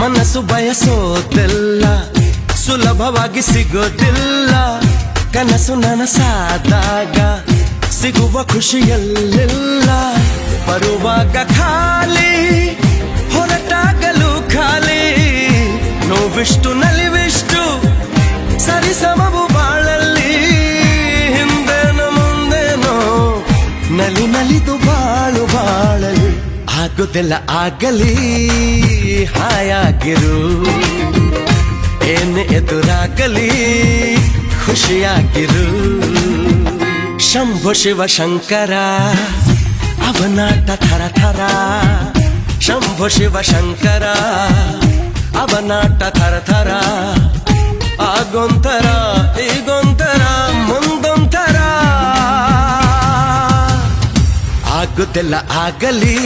ಮನಸ್ಸು ಬಯಸೋದೆಲ್ಲ ಸುಲಭವಾಗಿ ಸಿಗೋದಿಲ್ಲ. ಕನಸು ನನಸಾದಾಗ ಸಿಗುವ ಖುಷಿಯಲ್ಲೆಲ್ಲ ಬರುವಾಗ ಖಾಲಿ, ಹೊರಟಾಗಲು ಖಾಲಿ. ನೋವಿಷ್ಟು ನಲಿವಿಷ್ಟು ಸರಿಸಮವು ಬಾಳಲ್ಲಿ, ಹಿಂದೇನೋ ಮುಂದೇನೋ ನಲಿ ನಲಿದು ಬಾಳು ಬಾಳಲಿ. ಆಗುದೆಲ್ಲ ಆಗಲಿ, ಹಾಯಾಗಿರು, ಏನೇ ಎದುರಾಗಲಿ ಖುಷಿಯಾಗಿರು. ಶಂಭು ಶಿವ ಶಂಕರ ಅವನಾಟ ಥರ ಥರ, ಶಂಭು ಶಿವ ಶಂಕರ ಅವನಾಟ ಥರ ಥರ. ಆಗೊಂಥರ ಈಗೊಂಥರ ಮುಂದೊಂಥರ, ಆಗುದೆಲ್ಲ ಆಗಲಿ.